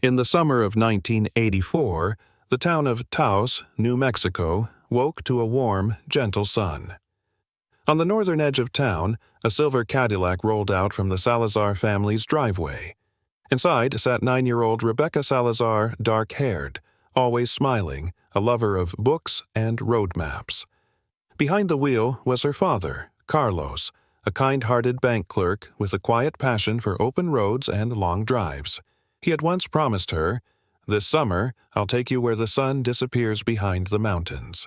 In the summer of 1984, the town of Taos, New Mexico, woke to a warm, gentle sun. On the northern edge of town, a silver Cadillac rolled out from the Salazar family's driveway. Inside sat 9-year-old Rebecca Salazar, dark-haired, always smiling, a lover of books and road maps. Behind the wheel was her father, Carlos, a kind-hearted bank clerk with a quiet passion for open roads and long drives. He had once promised her, "This summer, I'll take you where the sun disappears behind the mountains."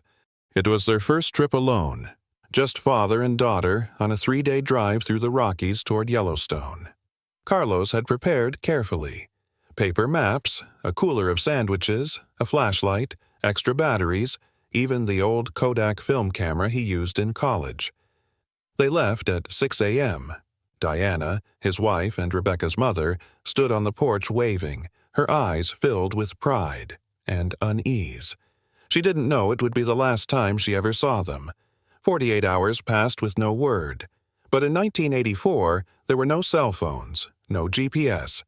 It was their first trip alone, just father and daughter on a 3-day drive through the Rockies toward Yellowstone. Carlos had prepared carefully. Paper maps, a cooler of sandwiches, a flashlight, extra batteries, even the old Kodak film camera he used in college. They left at 6 a.m. Diana, his wife and Rebecca's mother, stood on the porch waving, her eyes filled with pride and unease. She didn't know it would be the last time she ever saw them. 48 hours passed with no word. But in 1984, there were no cell phones, no GPS.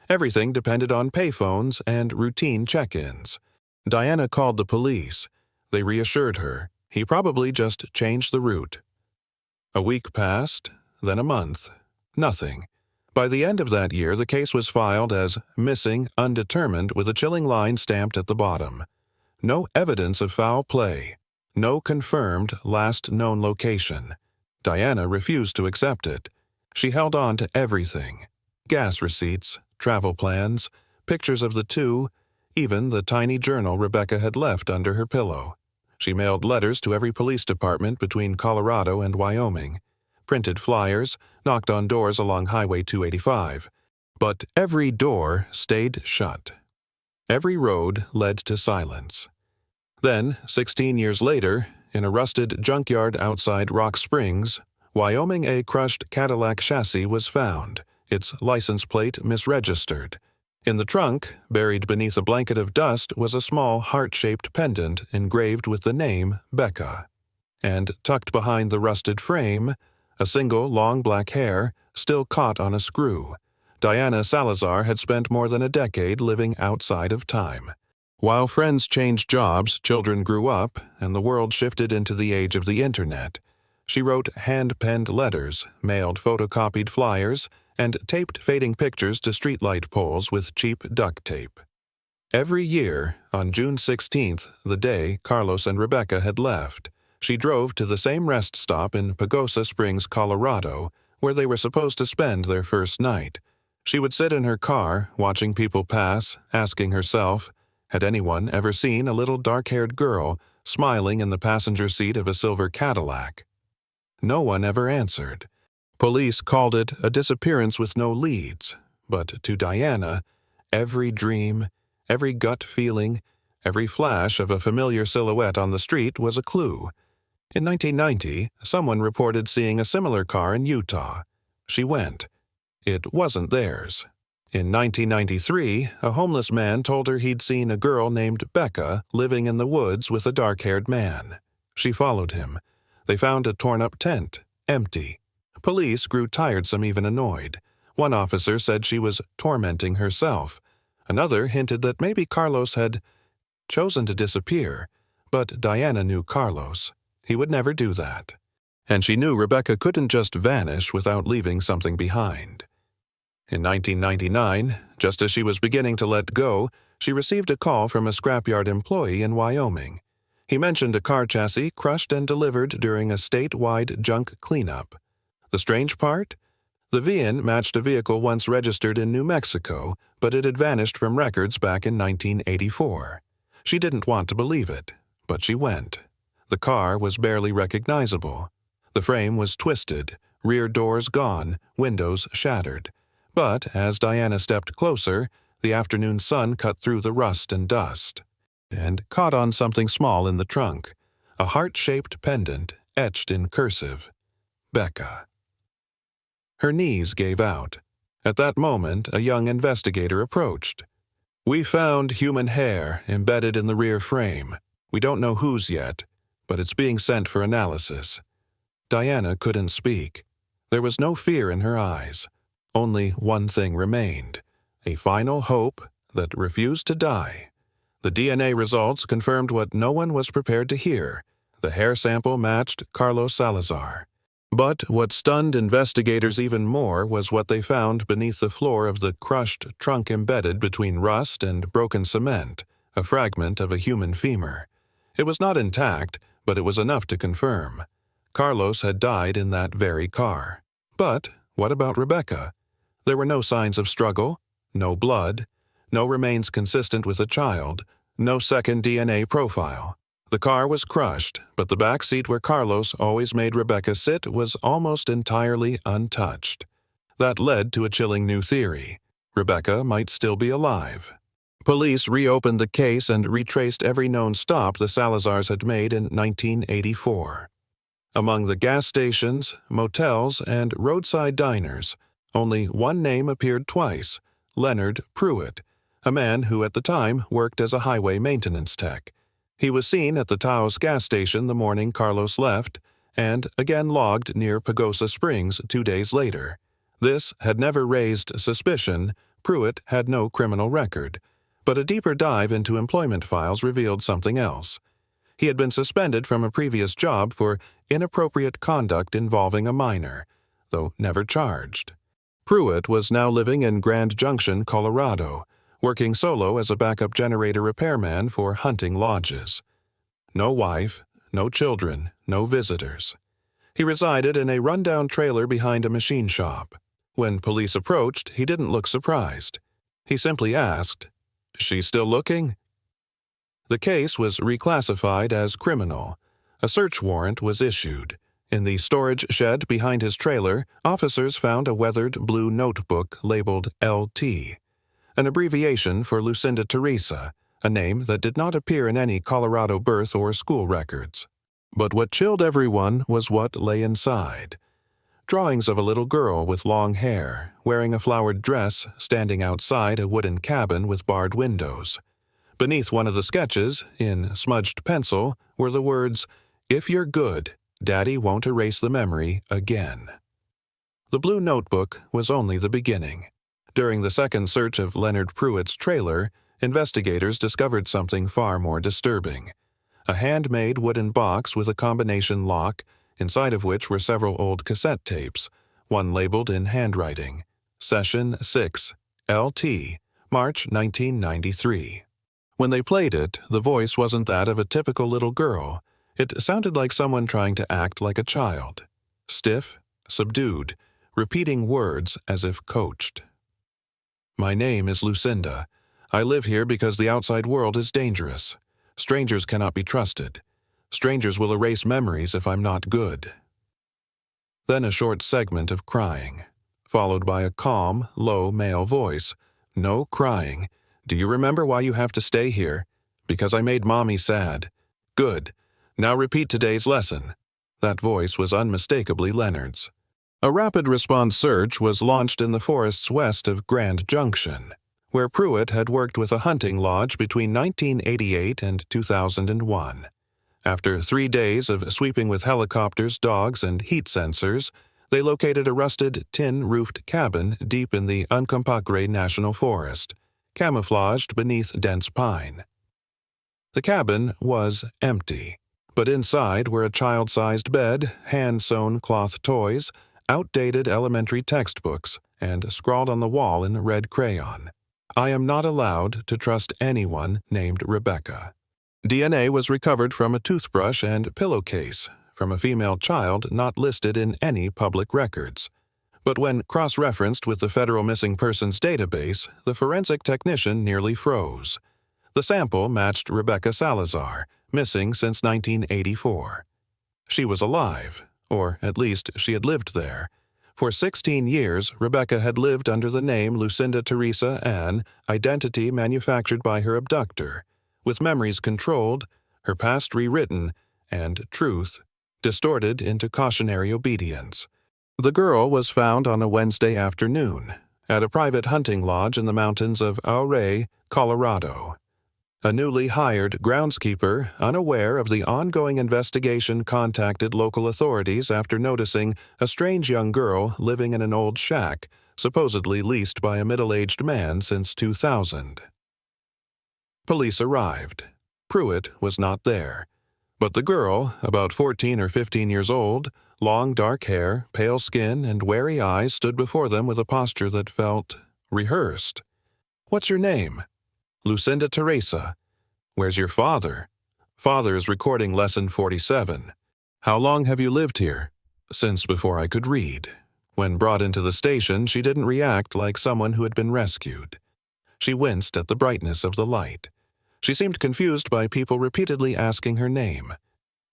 Everything depended on payphones and routine check-ins. Diana called the police. They reassured her. He probably just changed the route. A week passed, then a month. Nothing. By the end of that year, the case was filed as missing, undetermined, with a chilling line stamped at the bottom. No evidence of foul play. No confirmed last known location. Diana refused to accept it. She held on to everything. Gas receipts, travel plans, pictures of the two, even the tiny journal Rebecca had left under her pillow. She mailed letters to every police department between Colorado and Wyoming, printed flyers, knocked on doors along Highway 285. But every door stayed shut. Every road led to silence. Then, 16 years later, in a rusted junkyard outside Rock Springs, Wyoming, a crushed Cadillac chassis was found, its license plate misregistered. In the trunk, buried beneath a blanket of dust, was a small heart-shaped pendant engraved with the name Becca. And tucked behind the rusted frame, a single long black hair, still caught on a screw. Diana Salazar had spent more than a decade living outside of time. While friends changed jobs, children grew up, and the world shifted into the age of the Internet. She wrote hand-penned letters, mailed photocopied flyers, and taped fading pictures to streetlight poles with cheap duct tape. Every year, on June 16th, the day Carlos and Rebecca had left, she drove to the same rest stop in Pagosa Springs, Colorado, where they were supposed to spend their first night. She would sit in her car, watching people pass, asking herself, had anyone ever seen a little dark-haired girl smiling in the passenger seat of a silver Cadillac? No one ever answered. Police called it a disappearance with no leads, but to Diana, every dream, every gut feeling, every flash of a familiar silhouette on the street was a clue. In 1990, someone reported seeing a similar car in Utah. She went. It wasn't theirs. In 1993, a homeless man told her he'd seen a girl named Becca living in the woods with a dark-haired man. She followed him. They found a torn-up tent, empty. Police grew tiresome, even annoyed. One officer said she was tormenting herself. Another hinted that maybe Carlos had chosen to disappear, but Diana knew Carlos. He would never do that. And she knew Rebecca couldn't just vanish without leaving something behind. In 1999, just as she was beginning to let go, she received a call from a scrapyard employee in Wyoming. He mentioned a car chassis crushed and delivered during a statewide junk cleanup. The strange part? The VIN matched a vehicle once registered in New Mexico, but it had vanished from records back in 1984. She didn't want to believe it, but she went. The car was barely recognizable. The frame was twisted, rear doors gone, windows shattered. But as Diana stepped closer, the afternoon sun cut through the rust and dust, and caught on something small in the trunk, a heart-shaped pendant etched in cursive. Becca. Her knees gave out. At that moment, a young investigator approached. "We found human hair embedded in the rear frame. We don't know whose yet, but it's being sent for analysis." Diana couldn't speak. There was no fear in her eyes. Only one thing remained, a final hope that refused to die. The DNA results confirmed what no one was prepared to hear. The hair sample matched Carlos Salazar. But what stunned investigators even more was what they found beneath the floor of the crushed trunk embedded between rust and broken cement, a fragment of a human femur. It was not intact, but it was enough to confirm. Carlos had died in that very car. But what about Rebecca? There were no signs of struggle, no blood, no remains consistent with a child, no second DNA profile. The car was crushed, but the back seat where Carlos always made Rebecca sit was almost entirely untouched. That led to a chilling new theory. Rebecca might still be alive. Police reopened the case and retraced every known stop the Salazars had made in 1984. Among the gas stations, motels, and roadside diners, only one name appeared twice: Leonard Pruitt, a man who at the time worked as a highway maintenance tech. He was seen at the Taos gas station the morning Carlos left, and again logged near Pagosa Springs 2 days later. This had never raised suspicion. Pruitt had no criminal record, but a deeper dive into employment files revealed something else. He had been suspended from a previous job for inappropriate conduct involving a minor, though never charged. Pruitt was now living in Grand Junction, Colorado, working solo as a backup generator repairman for hunting lodges. No wife, no children, no visitors. He resided in a rundown trailer behind a machine shop. When police approached, he didn't look surprised. He simply asked, "She's still looking?" The case was reclassified as criminal. A search warrant was issued. In the storage shed behind his trailer, officers found a weathered blue notebook labeled LT, an abbreviation for Lucinda Teresa, a name that did not appear in any Colorado birth or school records. But what chilled everyone was what lay inside. Drawings of a little girl with long hair, wearing a flowered dress, standing outside a wooden cabin with barred windows. Beneath one of the sketches, in smudged pencil, were the words, "If you're good, Daddy won't erase the memory again." The blue notebook was only the beginning. During the second search of Leonard Pruitt's trailer, investigators discovered something far more disturbing. A handmade wooden box with a combination lock, inside of which were several old cassette tapes, one labeled in handwriting, Session 6, LT, March 1993. When they played it, the voice wasn't that of a typical little girl. It sounded like someone trying to act like a child. Stiff, subdued, repeating words as if coached. "My name is Lucinda. I live here because the outside world is dangerous. Strangers cannot be trusted. Strangers will erase memories if I'm not good." Then a short segment of crying, followed by a calm, low male voice. "No crying. Do you remember why you have to stay here? Because I made Mommy sad. Good. Now repeat today's lesson." That voice was unmistakably Leonard's. A rapid response search was launched in the forests west of Grand Junction, where Pruitt had worked with a hunting lodge between 1988 and 2001. After 3 days of sweeping with helicopters, dogs, and heat sensors, they located a rusted, tin-roofed cabin deep in the Uncompahgre National Forest, camouflaged beneath dense pine. The cabin was empty, but inside were a child-sized bed, hand-sewn cloth toys, outdated elementary textbooks, and scrawled on the wall in red crayon, "I am not allowed to trust anyone named Rebecca." DNA was recovered from a toothbrush and pillowcase from a female child not listed in any public records. But when cross-referenced with the Federal Missing Persons database, the forensic technician nearly froze. The sample matched Rebecca Salazar, missing since 1984. She was alive, or at least she had lived there. For 16 years, Rebecca had lived under the name Lucinda Teresa Ann, identity manufactured by her abductor, with memories controlled, her past rewritten, and truth distorted into cautionary obedience. The girl was found on a Wednesday afternoon at a private hunting lodge in the mountains of Ouray, Colorado. A newly hired groundskeeper, unaware of the ongoing investigation, contacted local authorities after noticing a strange young girl living in an old shack, supposedly leased by a middle-aged man since 2000. Police arrived. Pruitt was not there. But the girl, about 14 or 15 years old, long dark hair, pale skin, and wary eyes, stood before them with a posture that felt rehearsed. "What's your name?" "Lucinda Teresa." "Where's your father?" "Father's recording lesson 47. "How long have you lived here?" "Since before I could read." When brought into the station, she didn't react like someone who had been rescued. She winced at the brightness of the light. She seemed confused by people repeatedly asking her name.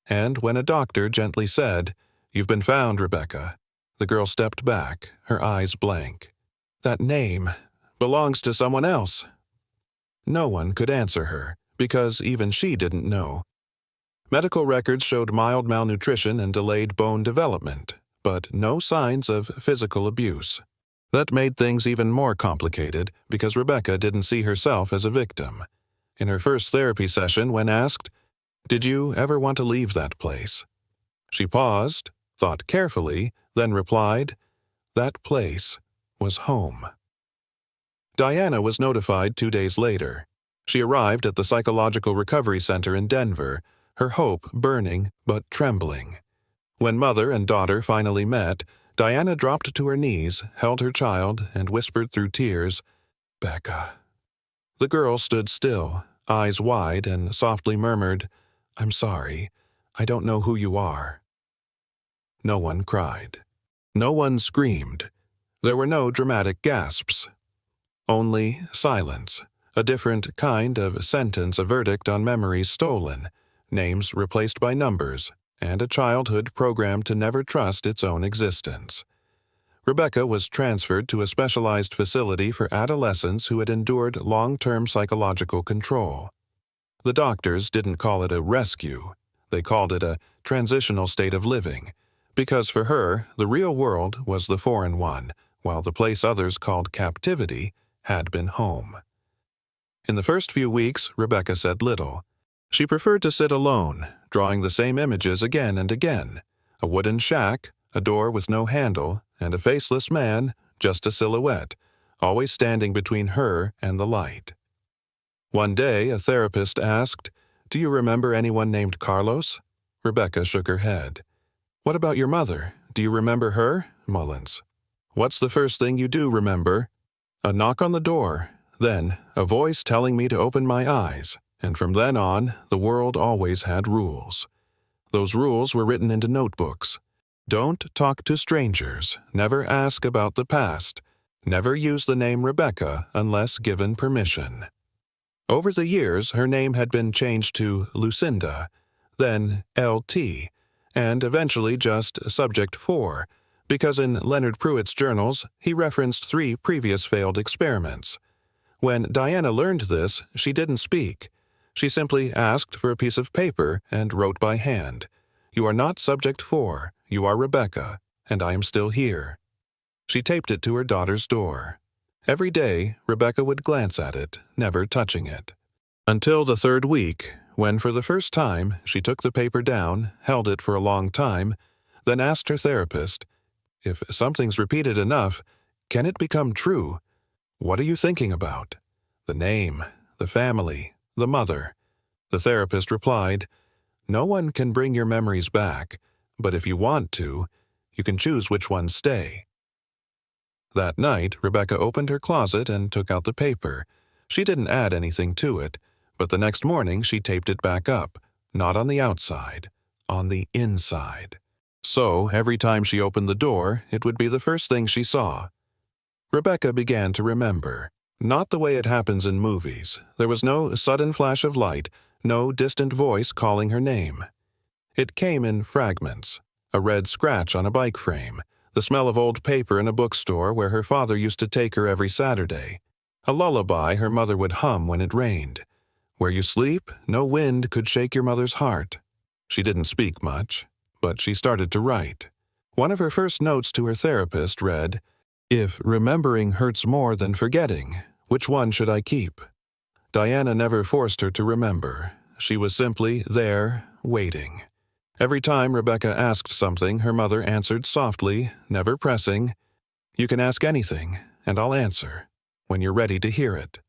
And when a doctor gently said, "You've been found, Rebecca," the girl stepped back, her eyes blank. "That name belongs to someone else." No one could answer her, because even she didn't know. Medical records showed mild malnutrition and delayed bone development, but no signs of physical abuse. That made things even more complicated because Rebecca didn't see herself as a victim. In her first therapy session, when asked, "Did you ever want to leave that place?" she paused, thought carefully, then replied, "That place was home." Diana was notified 2 days later. She arrived at the Psychological Recovery Center in Denver, her hope burning but trembling. When mother and daughter finally met, Diana dropped to her knees, held her child, and whispered through tears, "Becca." The girl stood still, eyes wide, and softly murmured, "I'm sorry. I don't know who you are." No one cried. No one screamed. There were no dramatic gasps. Only silence, a different kind of sentence, a verdict on memories stolen, names replaced by numbers, and a childhood programmed to never trust its own existence. Rebecca was transferred to a specialized facility for adolescents who had endured long-term psychological control. The doctors didn't call it a rescue. They called it a transitional state of living, because for her, the real world was the foreign one, while the place others called captivity had been home. In the first few weeks, Rebecca said little. She preferred to sit alone, drawing the same images again and again: a wooden shack, a door with no handle, and a faceless man, just a silhouette, always standing between her and the light. One day, a therapist asked, "Do you remember anyone named Carlos?" Rebecca shook her head. "What about your mother? Do you remember her?" Mullins. "What's the first thing you do remember?" "A knock on the door, then a voice telling me to open my eyes, and from then on, the world always had rules. Those rules were written into notebooks. Don't talk to strangers, never ask about the past, never use the name Rebecca unless given permission." Over the years, her name had been changed to Lucinda, then LT, and eventually just Subject 4, because in Leonard Pruitt's journals, he referenced 3 previous failed experiments. When Diana learned this, she didn't speak. She simply asked for a piece of paper and wrote by hand, "You are not Subject 4, you are Rebecca, and I am still here." She taped it to her daughter's door. Every day, Rebecca would glance at it, never touching it. Until the 3rd week, when for the first time she took the paper down, held it for a long time, then asked her therapist, "If something's repeated enough, can it become true? What are you thinking about?" "The name, the family, the mother." The therapist replied, "No one can bring your memories back, but if you want to, you can choose which ones stay." That night, Rebecca opened her closet and took out the paper. She didn't add anything to it, but the next morning she taped it back up, not on the outside, on the inside. So every time she opened the door, it would be the first thing she saw. Rebecca began to remember. Not the way it happens in movies. There was no sudden flash of light, no distant voice calling her name. It came in fragments: a red scratch on a bike frame, the smell of old paper in a bookstore where her father used to take her every Saturday, a lullaby her mother would hum when it rained. Where you sleep, no wind could shake your mother's heart. She didn't speak much, but she started to write. One of her first notes to her therapist read, "If remembering hurts more than forgetting, which one should I keep?" Diana never forced her to remember. She was simply there, waiting. Every time Rebecca asked something, her mother answered softly, never pressing, "You can ask anything, and I'll answer, when you're ready to hear it."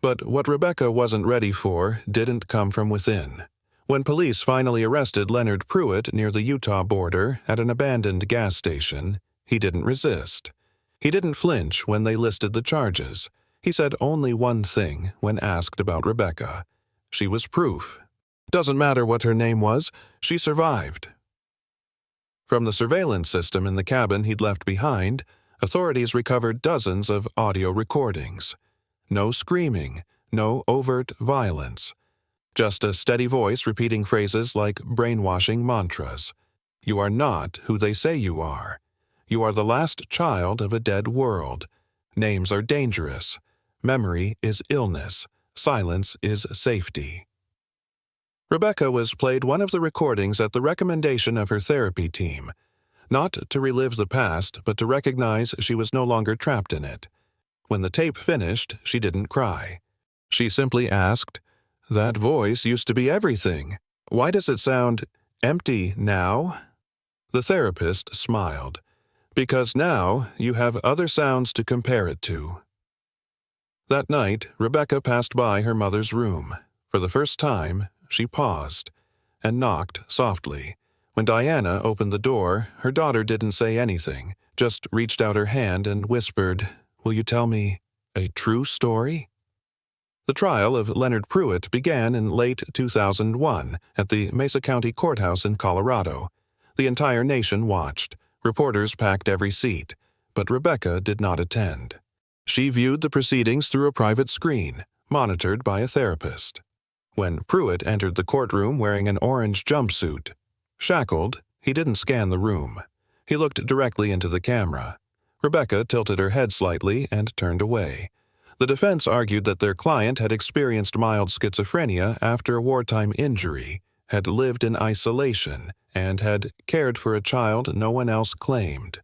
But what Rebecca wasn't ready for didn't come from within. When police finally arrested Leonard Pruitt near the Utah border at an abandoned gas station, he didn't resist. He didn't flinch when they listed the charges. He said only one thing when asked about Rebecca. She was proof. Doesn't matter what her name was, she survived. From the surveillance system in the cabin he'd left behind, authorities recovered dozens of audio recordings. No screaming, no overt violence. Just a steady voice repeating phrases like brainwashing mantras. You are not who they say you are. You are the last child of a dead world. Names are dangerous. Memory is illness. Silence is safety. Rebecca was played one of the recordings at the recommendation of her therapy team, not to relive the past, but to recognize she was no longer trapped in it. When the tape finished, she didn't cry. She simply asked, "That voice used to be everything. Why does it sound empty now?" The therapist smiled. "Because now you have other sounds to compare it to." That night, Rebecca passed by her mother's room. For the first time, she paused and knocked softly. When Diana opened the door, her daughter didn't say anything, just reached out her hand and whispered, "Will you tell me a true story?" The trial of Leonard Pruitt began in late 2001 at the Mesa County Courthouse in Colorado. The entire nation watched. Reporters packed every seat, but Rebecca did not attend. She viewed the proceedings through a private screen, monitored by a therapist. When Pruitt entered the courtroom wearing an orange jumpsuit, shackled, he didn't scan the room. He looked directly into the camera. Rebecca tilted her head slightly and turned away. The defense argued that their client had experienced mild schizophrenia after a wartime injury, had lived in isolation, and had cared for a child no one else claimed.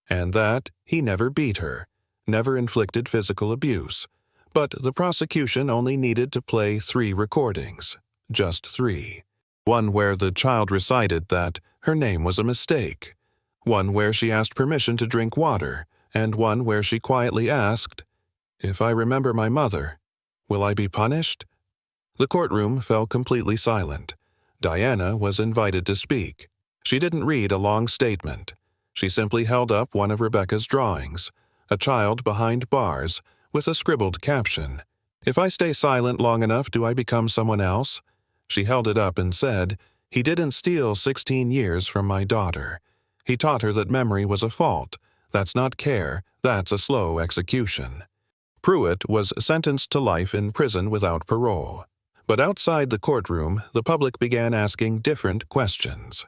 And that he never beat her, never inflicted physical abuse. But the prosecution only needed to play 3 recordings, just 3. One where the child recited that her name was a mistake, one where she asked permission to drink water, and one where she quietly asked, "If I remember my mother, will I be punished?" The courtroom fell completely silent. Diana was invited to speak. She didn't read a long statement. She simply held up one of Rebecca's drawings, a child behind bars, with a scribbled caption, "If I stay silent long enough, do I become someone else?" She held it up and said, "He didn't steal 16 years from my daughter. He taught her that memory was a fault. That's not care, that's a slow execution." Pruitt was sentenced to life in prison without parole. But outside the courtroom, the public began asking different questions.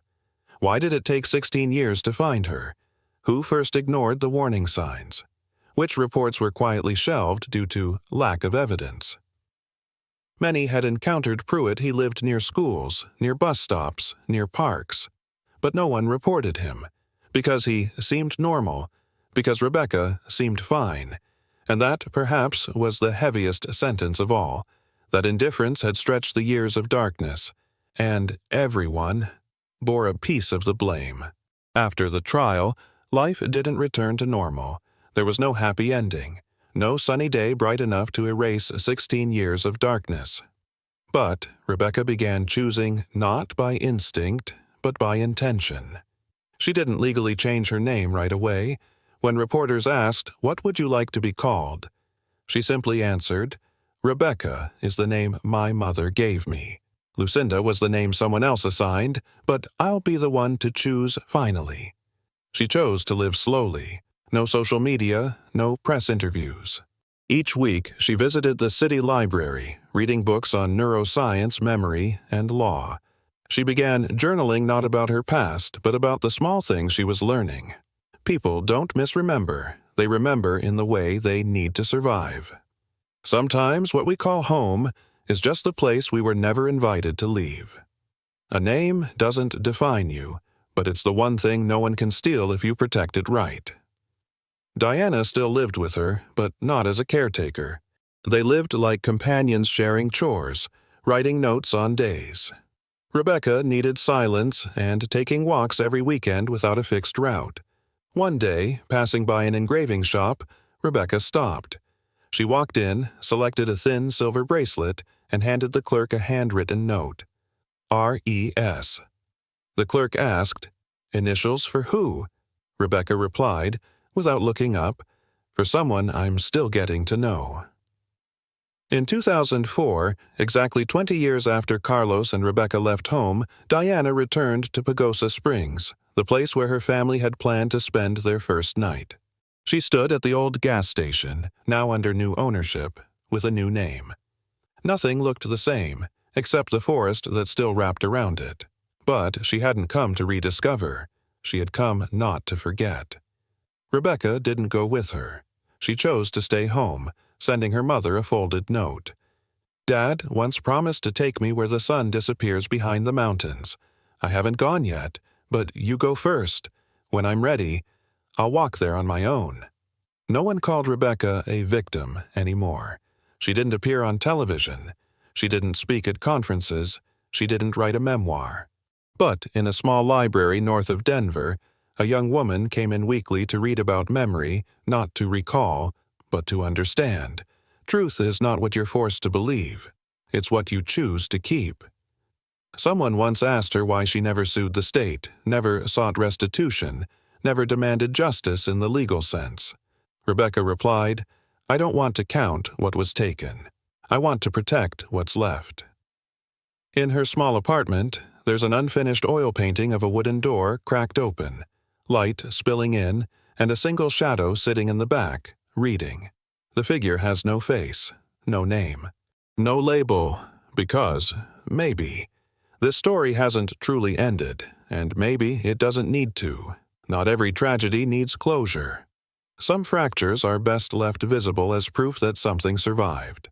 Why did it take 16 years to find her? Who first ignored the warning signs? Which reports were quietly shelved due to lack of evidence? Many had encountered Pruitt. He lived near schools, near bus stops, near parks. But no one reported him, because he seemed normal, because Rebecca seemed fine. And that, perhaps, was the heaviest sentence of all, that indifference had stretched the years of darkness, and everyone bore a piece of the blame. After the trial, life didn't return to normal. There was no happy ending, no sunny day bright enough to erase 16 years of darkness. But Rebecca began choosing not by instinct, but by intention. She didn't legally change her name right away. When reporters asked, "What would you like to be called?" she simply answered, "Rebecca is the name my mother gave me. Lucinda was the name someone else assigned, but I'll be the one to choose finally." She chose to live slowly. No social media, no press interviews. Each week, she visited the city library, reading books on neuroscience, memory, and law. She began journaling not about her past, but about the small things she was learning. People don't misremember. They remember in the way they need to survive. Sometimes what we call home is just the place we were never invited to leave. A name doesn't define you, but it's the one thing no one can steal if you protect it right. Diana still lived with her, but not as a caretaker. They lived like companions sharing chores, writing notes on days. Rebecca needed silence and taking walks every weekend without a fixed route. One day, passing by an engraving shop, Rebecca stopped. She walked in, selected a thin silver bracelet, and handed the clerk a handwritten note. R.E.S. The clerk asked, "Initials for who?" Rebecca replied, without looking up, "For someone I'm still getting to know." In 2004, exactly 20 years after Carlos and Rebecca left home, Diana returned to Pagosa Springs, the place where her family had planned to spend their first night. She stood at the old gas station, now under new ownership, with a new name. Nothing looked the same, except the forest that still wrapped around it. But she hadn't come to rediscover. She had come not to forget. Rebecca didn't go with her. She chose to stay home, sending her mother a folded note. "Dad once promised to take me where the sun disappears behind the mountains. I haven't gone yet, but you go first. When I'm ready, I'll walk there on my own." No one called Rebecca a victim anymore. She didn't appear on television. She didn't speak at conferences. She didn't write a memoir. But in a small library north of Denver, a young woman came in weekly to read about memory, not to recall, but to understand. Truth is not what you're forced to believe. It's what you choose to keep. Someone once asked her why she never sued the state, never sought restitution, never demanded justice in the legal sense. Rebecca replied, "I don't want to count what was taken. I want to protect what's left." In her small apartment, there's an unfinished oil painting of a wooden door cracked open, light spilling in, and a single shadow sitting in the back, reading. The figure has no face, no name, no label, because, maybe, this story hasn't truly ended, and maybe it doesn't need to. Not every tragedy needs closure. Some fractures are best left visible as proof that something survived.